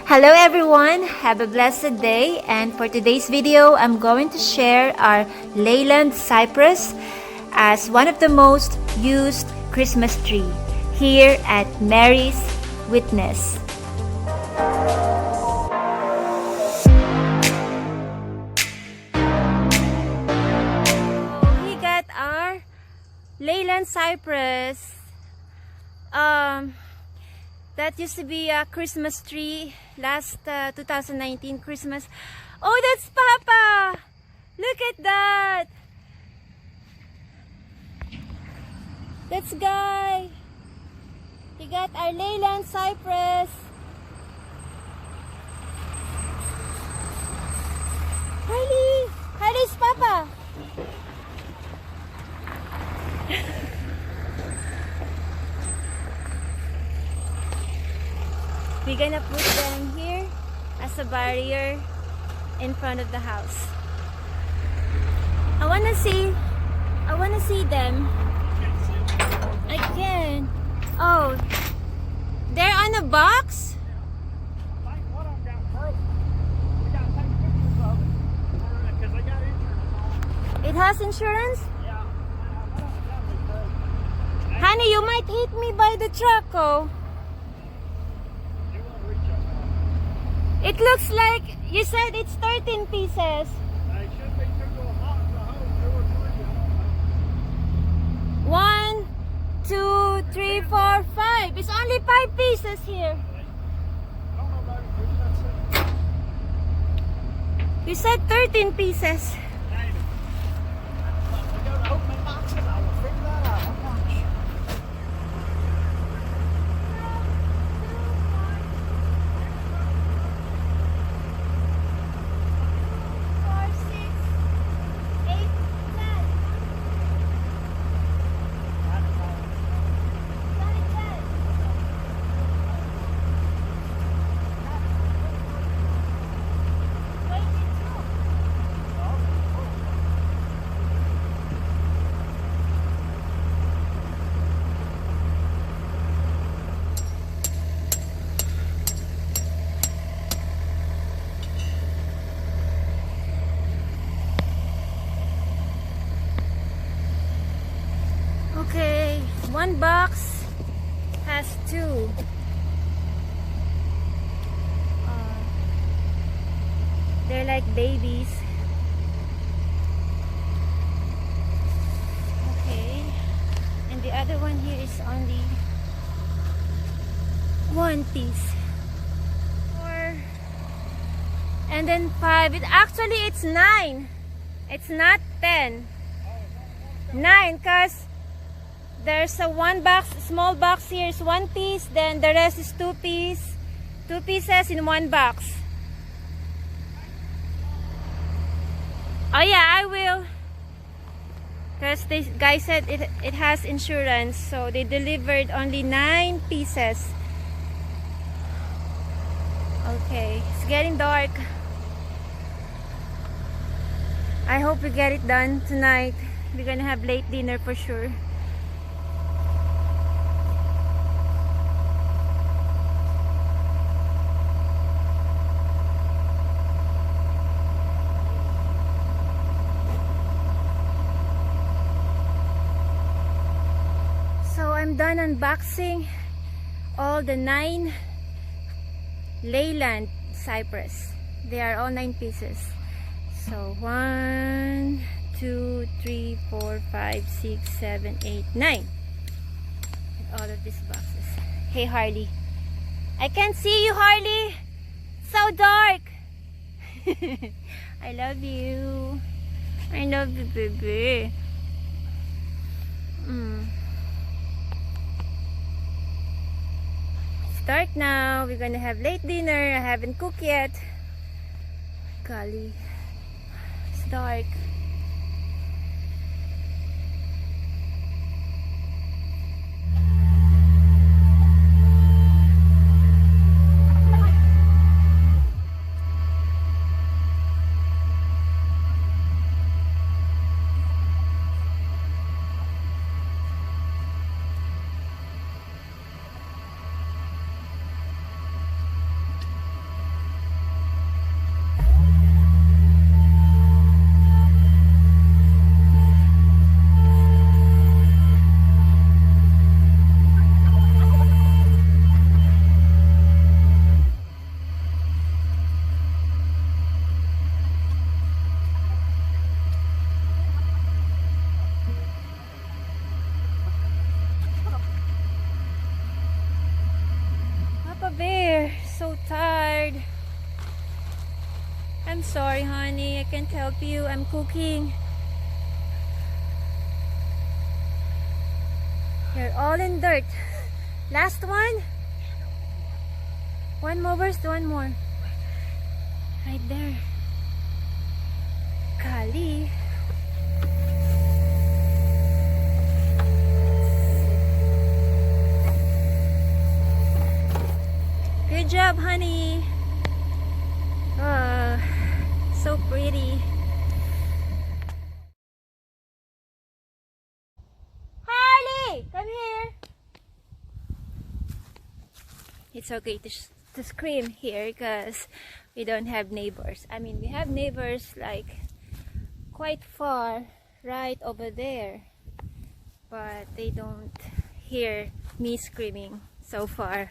Hello everyone, have a blessed day, and for today's video I'm going to share our Leyland Cypress as one of the most used Christmas tree here at Mary's Witness. We got our Leyland Cypress. That used to be a Christmas tree last 2019 Christmas. Oh, that's Papa! Look at that! That's Guy. We got our Leyland Cypress. Harley! Harley's Papa! We're gonna put them here as a barrier in front of the house. I wanna see them. I can. Oh, they're on a box? It has insurance? Honey, you might hit me by the truck, oh. It looks like you said it's 13 pieces. It should be 1, 2, 3, 4, 5. It's only 5 pieces here. You said 13 pieces. Okay, one box has 2. They're like babies. Okay, and the other one here is only 1 piece. 4, and then 5. It's 9. It's not 10. 9, cause there's a small box here is 1 piece, then the rest is 2 pieces in 1 box. Oh yeah, I will. Because the guy said it has insurance, so they delivered only 9 pieces. Okay, it's getting dark. I hope we get it done tonight. We're gonna have late dinner for sure. I'm done unboxing all the 9 Leyland Cypress. They are all 9 pieces. So 1, 2, 3, 4, 5, 6, 7, 8, 9. And all of these boxes. Hey Harley. I can't see you, Harley. So dark. I love you. I love you, baby. Dark now. We're gonna have late dinner. I haven't cooked yet. Golly, it's dark. there. So tired. I'm sorry, honey. I can't help you. I'm cooking. You're all in dirt. Last one. One more. Where's the one more? Right there. Kali. Good job, honey. Oh, so pretty. Harley, come here. It's okay to scream here because we don't have neighbors. I mean, we have neighbors like quite far, right over there, but they don't hear me screaming. So far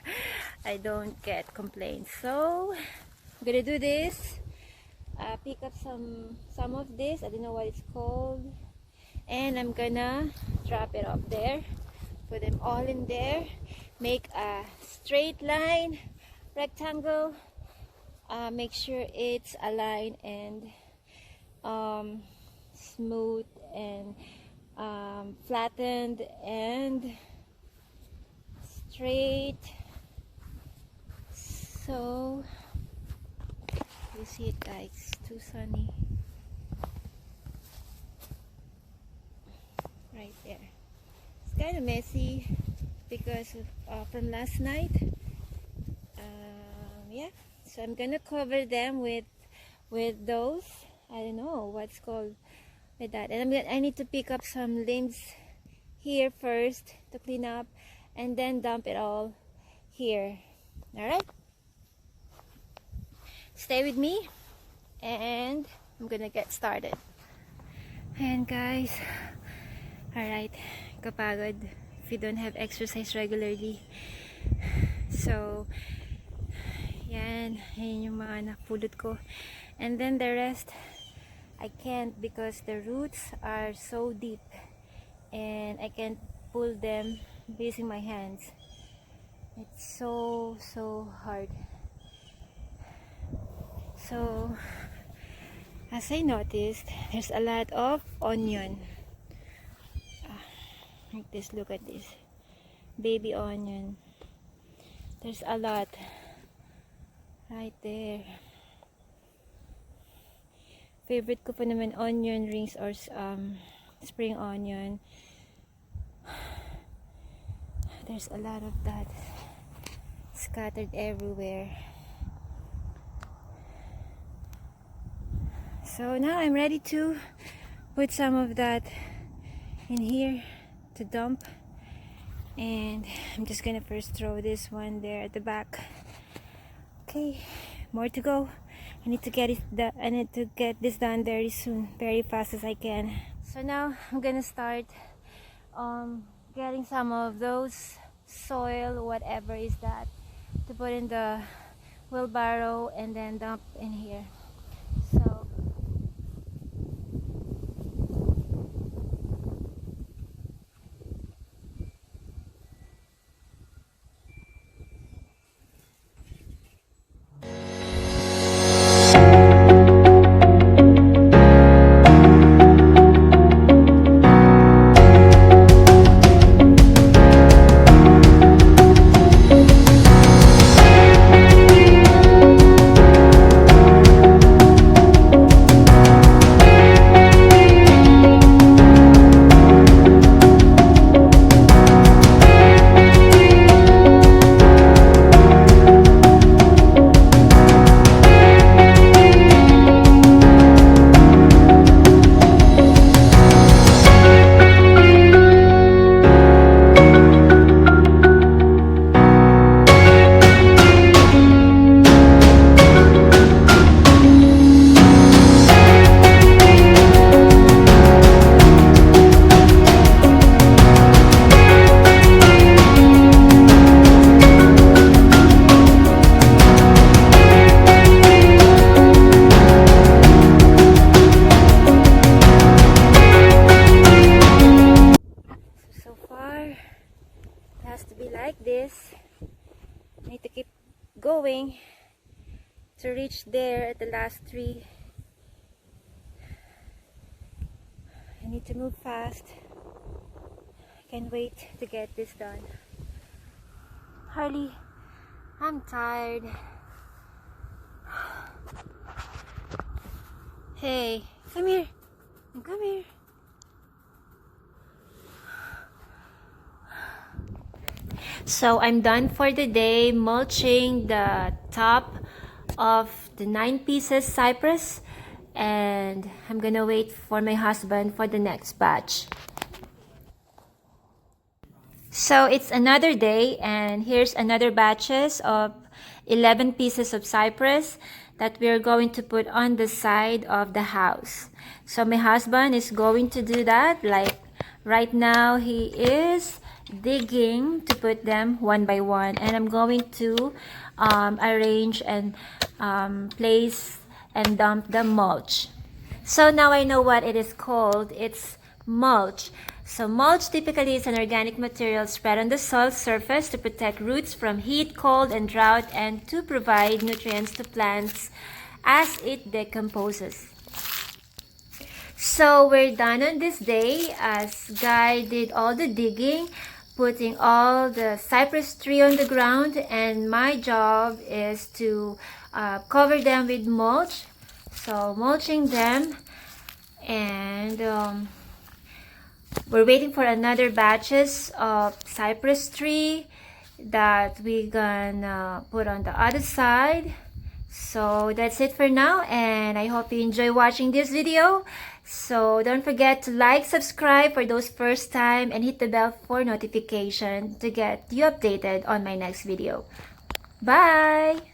I don't get complaints, so I'm gonna do this, pick up some of this, I don't know what it's called, and I'm gonna drop it up there, put them all in there, make a straight line, rectangle, make sure it's aligned and smooth and flattened and straight. So you see it, guys, it's too sunny right there. It's kind of messy because of from last night. Yeah, so I'm gonna cover them with those, I don't know what's called with that, and I need to pick up some limbs here first to clean up and then dump it all here. All right, stay with me and I'm gonna get started. And guys, all right, kapagod if you don't have exercise regularly. So yan yung mga napulot ko, and then the rest I can't because the roots are so deep and I can't pull them using my hands. It's so hard. So as I noticed, there's a lot of onion, like this. Look at this baby onion. There's a lot right there. Favorite ko pa naman onion rings or spring onion. There's a lot of that scattered everywhere. So now I'm ready to put some of that in here to dump, and I'm just gonna first throw this one there at the back. Okay, more to go. I need to get this done very soon, very fast as I can. So now I'm gonna start getting some of those soil, whatever is that, to put in the wheelbarrow and then dump in here. So going to reach there at the last tree. I need to move fast. I can't wait to get this done. Harley, I'm tired. Hey, come here. Come here. So I'm done for the day mulching the top of the 9 pieces cypress, and I'm gonna wait for my husband for the next batch. So it's another day, and here's another batches of 11 pieces of cypress that we're going to put on the side of the house. So my husband is going to do that. Like right now he is digging to put them one by one, and I'm going to arrange and place and dump the mulch. So now I know what it is called. It's mulch. So mulch typically is an organic material spread on the soil surface to protect roots from heat, cold, and drought, and to provide nutrients to plants as it decomposes. So we're done on this day, as Guy did all the digging, putting all the cypress tree on the ground, and my job is to cover them with mulch. So mulching them, and we're waiting for another batches of cypress tree that we're gonna put on the other side. So that's it for now, and I hope you enjoy watching this video. So don't forget to like, subscribe for those first time, and hit the bell for notification to get you updated on my next video. Bye!